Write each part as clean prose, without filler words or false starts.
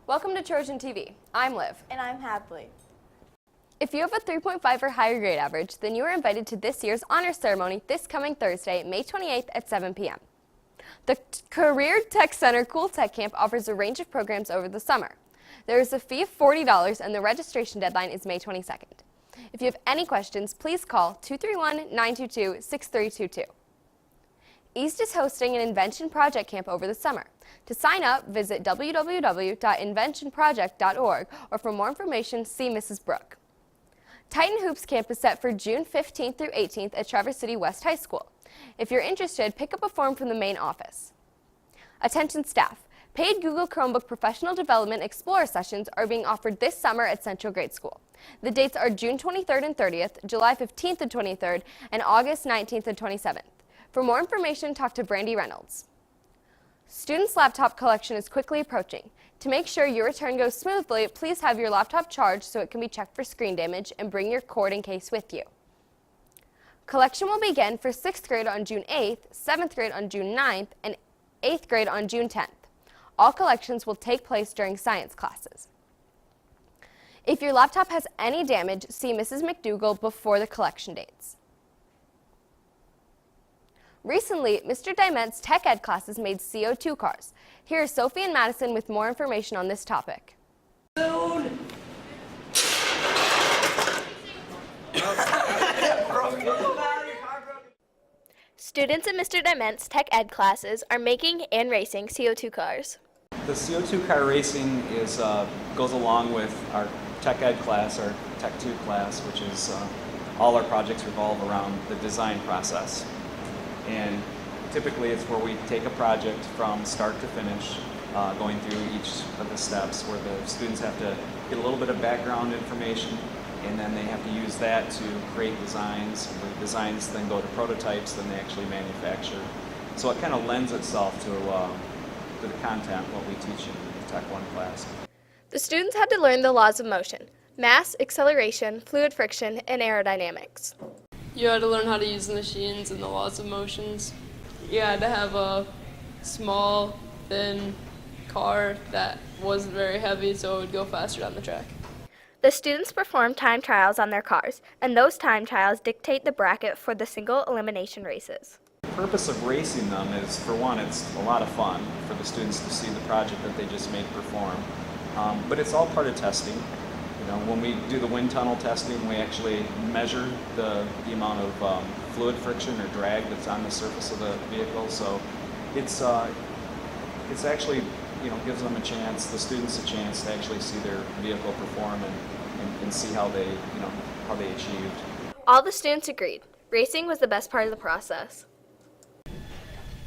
Welcome to Trojan TV. I'm Liv. And I'm Hadley. If you have a 3.5 or higher grade average, then you are invited to this year's honors ceremony this coming Thursday, May 28th at 7 p.m. The Career Tech Center Cool Tech Camp offers a range of programs over the summer. There is a fee of $40 and the registration deadline is May 22nd. If you have any questions, please call 231-922-6322. East is hosting an Invention Project Camp over the summer. To sign up, visit www.inventionproject.org or for more information, see Mrs. Brooke. Titan Hoops Camp is set for June 15th through 18th at Traverse City West High School. If you're interested, pick up a form from the main office. Attention staff. Paid Google Chromebook Professional Development Explorer sessions are being offered this summer at Central Grade School. The dates are June 23rd and 30th, July 15th and 23rd, and August 19th and 27th. For more information, talk to Brandy Reynolds. Students' laptop collection is quickly approaching. To make sure your return goes smoothly, please have your laptop charged so it can be checked for screen damage and bring your cord and case with you. Collection will begin for 6th grade on June 8th, 7th grade on June 9th, and 8th grade on June 10th. All collections will take place during science classes. If your laptop has any damage, see Mrs. McDougall before the collection dates. Recently, Mr. Dimet's Tech Ed classes made CO2 cars. Here are Sophie and Madison with more information on this topic. Students in Mr. Dimet's Tech Ed classes are making and racing CO2 cars. The CO2 car racing goes along with our Tech Ed class, our Tech 2 class, which is all our projects revolve around the design process. And typically it's where we take a project from start to finish, going through each of the steps where the students have to get a little bit of background information, and then they have to use that to create designs. The designs then go to prototypes, then they actually manufacture. So it kind of lends itself to the content, what we teach in the Tech 1 class. The students had to learn the laws of motion: mass, acceleration, fluid friction, and aerodynamics. You had to learn how to use the machines and the laws of motions. You had to have a small, thin car that wasn't very heavy so it would go faster down the track. The students perform time trials on their cars, and those time trials dictate the bracket for the single elimination races. The purpose of racing them is, for one, it's a lot of fun for the students to see the project that they just made perform. But it's all part of testing. When we do the wind tunnel testing, we actually measure the amount of fluid friction or drag that's on the surface of the vehicle. So it's actually, gives them a chance, the students a chance to actually see their vehicle perform and see how they achieved. All the students agreed. Racing was the best part of the process.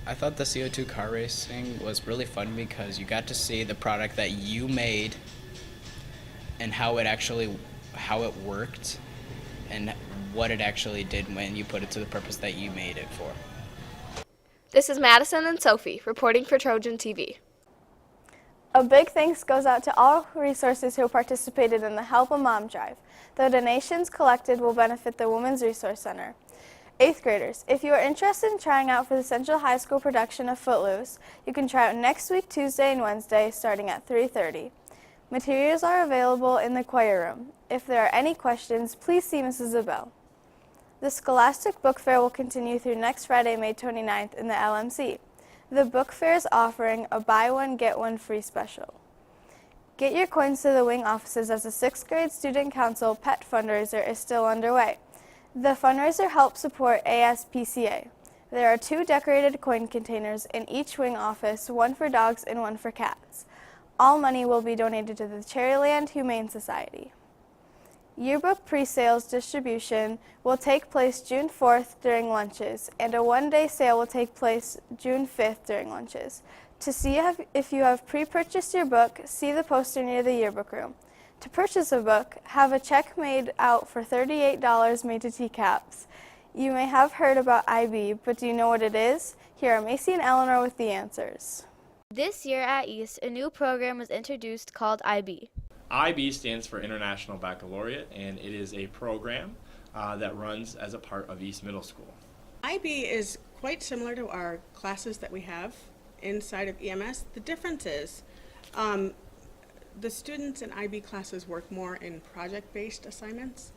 I thought the CO2 car racing was really fun because you got to see the product that you made and how it worked and what it actually did when you put it to the purpose that you made it for. This is Madison and Sophie reporting for Trojan TV. A big thanks goes out to all resources who participated in the Help a Mom drive. The donations collected will benefit the Women's Resource Center. 8th graders, if you are interested in trying out for the Central High School production of Footloose, you can try out next week, Tuesday and Wednesday, starting at 3:30. Materials are available in the choir room. If there are any questions, please see Mrs. Abell. The Scholastic Book Fair will continue through next Friday, May 29th in the LMC. The book fair is offering a buy one, get one free special. Get your coins to the wing offices as the 6th grade Student Council pet fundraiser is still underway. The fundraiser helps support ASPCA. There are 2 decorated coin containers in each wing office, one for dogs and one for cats. All money will be donated to the Cherryland Humane Society. Yearbook pre-sales distribution will take place June 4th during lunches, and a one-day sale will take place June 5th during lunches. To see if you have pre-purchased your book, see the poster near the yearbook room. To purchase a book, have a check made out for $38 made to TCAPS. You may have heard about IB, but do you know what it is? Here are Macy and Eleanor with the answers. This year at East, a new program was introduced called IB. IB stands for International Baccalaureate, and it is a program that runs as a part of East Middle School. IB is quite similar to our classes that we have inside of EMS. The difference is the students in IB classes work more in project-based assignments.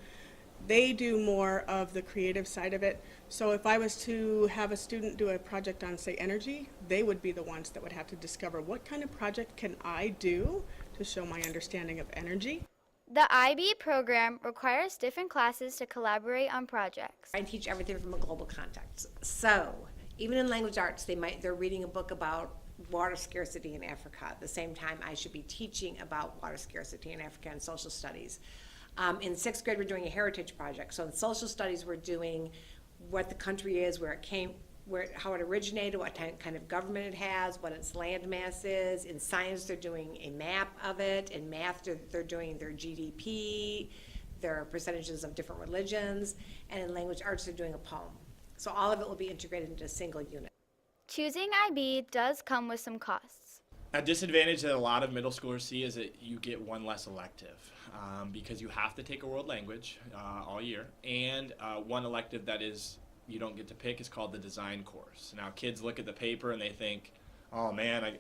They do more of the creative side of it. So if I was to have a student do a project on, say, energy, they would be the ones that would have to discover what kind of project can I do to show my understanding of energy. The IB program requires different classes to collaborate on projects. I teach everything from a global context. So even in language arts, they're reading a book about water scarcity in Africa. At the same time, I should be teaching about water scarcity in Africa and social studies. In 6th grade, we're doing a heritage project. So in social studies, we're doing what the country is, where it came, how it originated, what kind of government it has, what its land mass is. In science, they're doing a map of it. In math, they're doing their GDP, their percentages of different religions. And in language arts, they're doing a poem. So all of it will be integrated into a single unit. Choosing IB does come with some costs. A disadvantage that a lot of middle schoolers see is that you get one less elective because you have to take a world language all year, and one elective that is you don't get to pick is called the design course. Now kids look at the paper and they think, oh man,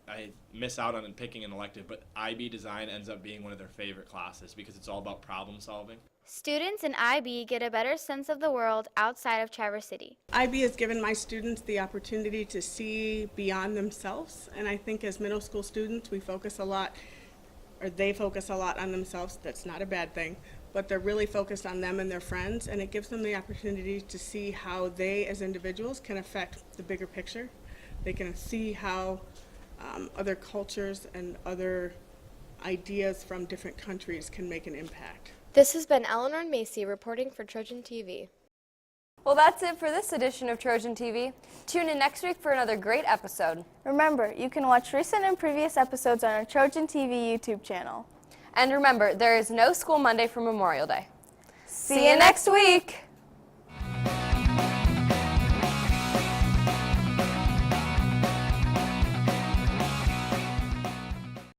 I miss out on picking an elective, but IB design ends up being one of their favorite classes because it's all about problem solving. Students in IB get a better sense of the world outside of Traverse City. IB has given my students the opportunity to see beyond themselves, and I think as middle school students we focus a lot, or they focus a lot on themselves. That's not a bad thing, but they're really focused on them and their friends, and it gives them the opportunity to see how they as individuals can affect the bigger picture. They can see how other cultures and other ideas from different countries can make an impact. This has been Eleanor and Macy reporting for Trojan TV. Well, that's it for this edition of Trojan TV. Tune in next week for another great episode. Remember, you can watch recent and previous episodes on our Trojan TV YouTube channel. And remember, there is no school Monday for Memorial Day. See you next week!